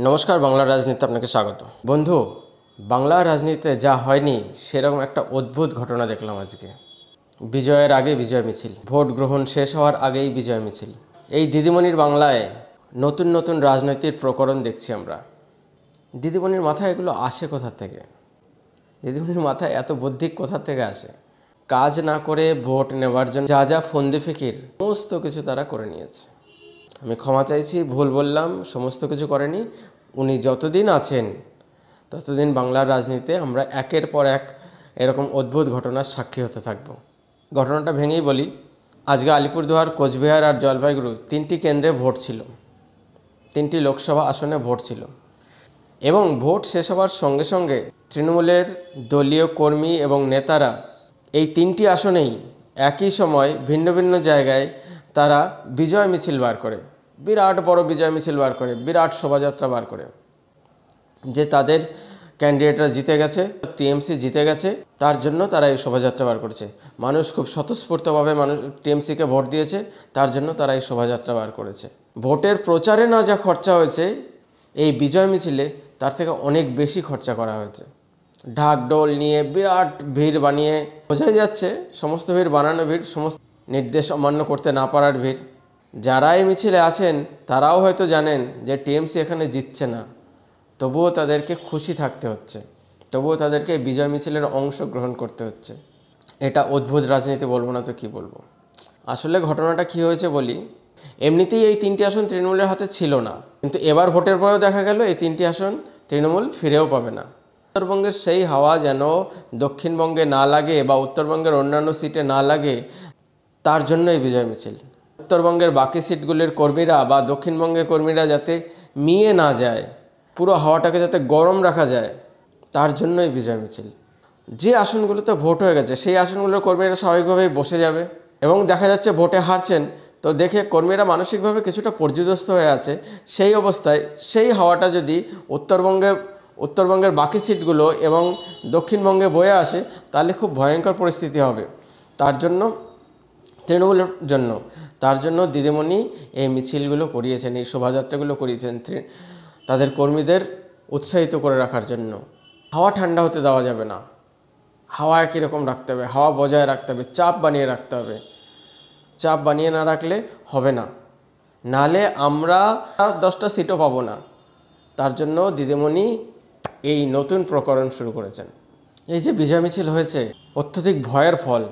নমস্কার, বাংলা রাজনীতিতে আপনাকে স্বাগত। বন্ধু, বাংলা রাজনীতিতে যা হয়নি সেরকম একটা অদ্ভুত ঘটনা দেখলাম আজকে। বিজয়ের আগে বিজয় মিছিল, ভোট গ্রহণ শেষ হওয়ার আগেই বিজয় মিছিল। এই দিদিমণির বাংলায় নতুন নতুন রাজনৈতিক প্রকরণ দেখছি আমরা। দিদিমণির মাথায় এগুলো আসে কোথা থেকে? দিদিমণির মাথায় এত বুদ্ধি কোথা থেকে আসে? কাজ না করে ভোট নেওয়ার জন্য যা যা ফন্দি ফিকির সমস্ত কিছু তারা করে নিয়েছে। আমি ক্ষমা চাইছি, ভুল বললাম, সমস্ত কিছু করেনি। উনি যতদিন আছেন ততদিন বাংলার রাজনীতিতে আমরা একের পর এক এরকম অদ্ভুত ঘটনার সাক্ষী হতে থাকব। ঘটনাটা ভেঙেই বলি। আজকে আলিপুরদুয়ার, কোচবিহার আর জলপাইগুড়ি তিনটি কেন্দ্রে ভোট ছিল, তিনটি লোকসভা আসনে ভোট ছিল। এবং ভোট শেষ হওয়ার সঙ্গে সঙ্গে তৃণমূলের দলীয় কর্মী এবং নেতারা এই তিনটি আসনেই একই সময় ভিন্ন ভিন্ন জায়গায় তারা বিজয় মিছিল বার করে, বিরাট বড় বিজয় মিছিল বার করে, বিরাট শোভাযাত্রা বার করে, যে তাদের ক্যান্ডিডেটরা জিতে গেছে, টিএমসি জিতে গেছে, তার জন্য তারা এই শোভাযাত্রা বার করেছে। মানুষ খুব স্বতঃস্ফূর্তভাবে টিএমসিকে ভোট দিয়েছে, তার জন্য তারা এই শোভাযাত্রা বার করেছে। ভোটের প্রচারে না যা খরচা হয়েছে এই বিজয় মিছিলে, তার থেকে অনেক বেশি খরচা করা হয়েছে। ঢাকঢোল নিয়ে বিরাট ভিড় বানিয়ে, বোঝাই যাচ্ছে সমস্ত ভিড় বানানো ভিড়, সমস্ত নির্দেশ অমান্য করতে না পারার ভিড়। যারা এই মিছিলে আছেন তারাও হয়তো জানেন যে টিএমসি এখানে জিতছে না, তবুও তাদেরকে খুশি থাকতে হচ্ছে, তবুও তাদেরকে বিজয় মিছিলের অংশগ্রহণ করতে হচ্ছে। এটা অদ্ভুত রাজনীতি বলবো না তো কি বলবো। আসলে ঘটনাটা কি হয়েছে বলি। এমনিতেই এই তিনটি আসন তৃণমূলের হাতে ছিল না, কিন্তু এবার ভোটের পরেও দেখা গেল এই তিনটি আসন তৃণমূল ফিরেও পাবে না। উত্তরবঙ্গের সেই হাওয়া যেন দক্ষিণবঙ্গে না লাগে বা উত্তরবঙ্গের অন্যান্য সিটে না লাগে, তার জন্য এই বিজয় মিছিল। উত্তরবঙ্গের বাকি সিটগুলির কর্মীরা বা দক্ষিণবঙ্গের কর্মীরা যাতে মিয়ে না যায়, পুরো হাওয়াটাকে যাতে গরম রাখা যায়, তার জন্যই বিজয় মিছিল। যে আসনগুলোতে ভোট হয়ে গেছে সেই আসনগুলোর কর্মীরা স্বাভাবিকভাবেই বসে যাবে, এবং দেখা যাচ্ছে ভোটে হারছেন তো দেখে কর্মীরা মানসিকভাবে কিছুটা পর্যুদস্ত হয়ে আছে। সেই অবস্থায় সেই হাওয়াটা যদি উত্তরবঙ্গের বাকি সিটগুলো এবং দক্ষিণবঙ্গে বয়ে আসে, তাহলে খুব ভয়ঙ্কর পরিস্থিতি হবে তার জন্য, তৃণমূলের জন্য। তার জন্য দিদিমণি এই মিছিলগুলো করিয়েছেন, এই শোভাযাত্রাগুলো করিয়েছেন তাদের কর্মীদের উৎসাহিত করে রাখার জন্য। হাওয়া ঠান্ডা হতে দেওয়া যাবে না, হাওয়া একই রকম রাখতে হবে, হাওয়া বজায় রাখতে হবে, চাপ বানিয়ে রাখতে হবে। চাপ বানিয়ে না রাখলে হবে না, নালে আমরা 10টা সিটও পাবো না। তার জন্য দিদিমণি এই নতুন প্রকরণ শুরু করেছেন। এই যে বিজয় মিছিল হয়েছে, অত্যধিক ভয়ের ফল,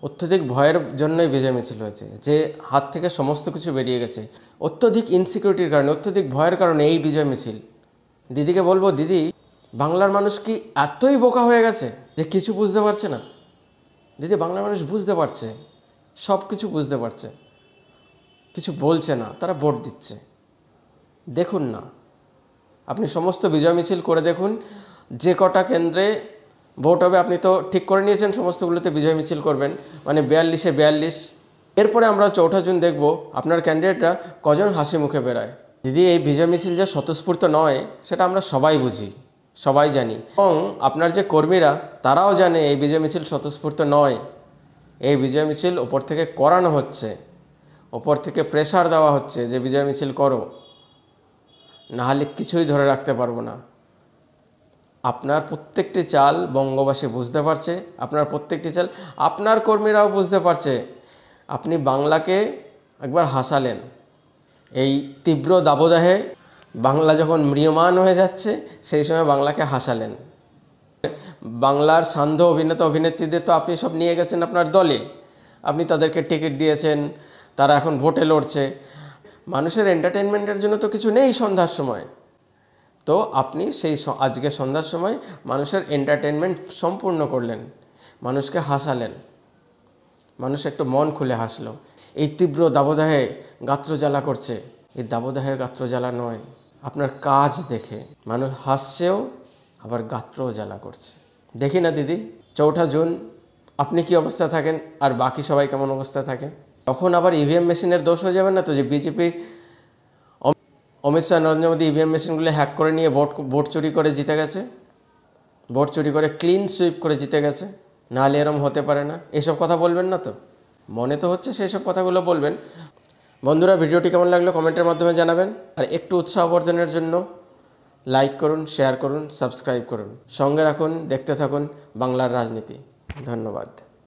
অত্যধিক ভয়ের জন্যই বিজয় মিছিল হয়েছে, যে হাত থেকে সমস্ত কিছু বেরিয়ে গেছে। অত্যধিক ইনসিকিউরিটির কারণে, অত্যধিক ভয়ের কারণে এই বিজয় মিছিল। দিদিকে বলবো, দিদি, বাংলার মানুষ কি এতই বোকা হয়ে গেছে যে কিছু বুঝতে পারছে না? দিদি, বাংলার মানুষ বুঝতে পারছে, সব কিছু বুঝতে পারছে, কিছু বলছে না, তারা ভোট দিচ্ছে। দেখুন না, আপনি সমস্ত বিজয় মিছিল করে দেখুন, যে কটা কেন্দ্রে ভোট হবে আপনি তো ঠিক করে নিয়েছেন সমস্তগুলোতে বিজয় মিছিল করবেন, মানে 42-এ 42। এরপরে আমরা 4 জুন দেখব আপনার ক্যান্ডিডেটরা কজন হাসি মুখে বেরায়। দিদি, এই বিজয় মিছিল যে স্বতঃস্ফূর্ত নয় সেটা আমরা সবাই বুঝি, সবাই জানি, এবং আপনার যে কর্মীরা তারাও জানে এই বিজয় মিছিল স্বতঃস্ফূর্ত নয়। এই বিজয় মিছিল ওপর থেকে করানো হচ্ছে, ওপর থেকে প্রেশার দেওয়া হচ্ছে যে বিজয় মিছিল করো, নাহলে কিছুই ধরে রাখতে পারবো না। আপনার প্রত্যেকটি চাল বঙ্গবাসী বুঝতে পারছে, আপনার প্রত্যেকটি চাল আপনার কর্মীরাও বুঝতে পারছে। আপনি বাংলাকে একবার হাসালেন, এই তীব্র দাবদাহে বাংলা যখন ম্রিয়মাণ হয়ে যাচ্ছে সেই সময় বাংলাকে হাসালেন। বাংলার সান্ধ্য অভিনেতা অভিনেত্রীদের তো আপনি সব নিয়ে গেছেন আপনার দলে, আপনি তাদেরকে টিকিট দিয়েছেন, তারা এখন ভোটে লড়ছে। মানুষের এন্টারটেনমেন্টের জন্য তো কিছু নেই সন্ধ্যার সময়, তো আপনি সেই আজকে সন্ধ্যার সময় মানুষের এন্টারটেনমেন্ট সম্পূর্ণ করলেন, মানুষকে হাসালেন, মানুষ একটু মন খুলে হাসলো। এই তীব্র দাবদাহে গাত্রজ্বালা করছে, এই দাবদাহের গাত্রজ্বালা নয়, আপনার কাজ দেখে মানুষ হাসছেও আবার গাত্রও জ্বালা করছে। দেখি না দিদি, 4 জুন আপনি কি অবস্থা থাকেন আর বাকি সবাই কেমন অবস্থা থাকে। তখন আবার ইভিএম মেশিনের দোষ হয়ে যাবে না তো, যে বিজেপি, অমিত শাহ, নরেন্দ্র মোদী ইভিএম মেশিনগুলো হ্যাক করে নিয়ে ভোট চুরি করে জিতে গেছে, ভোট চুরি করে ক্লিন সুইপ করে জিতে গেছে, নাহলে এরম হতে পারে না। এসব কথা বলবেন না তো, মনে তো হচ্ছে সেই সব কথাগুলো বলবেন। বন্ধুরা, ভিডিওটি কেমন লাগলো কমেন্টের মাধ্যমে জানাবেন, আর একটু উৎসাহ বর্ধনের জন্য লাইক করুন, শেয়ার করুন, সাবস্ক্রাইব করুন, সঙ্গে রাখুন, দেখতে থাকুন বাংলার রাজনীতি। ধন্যবাদ।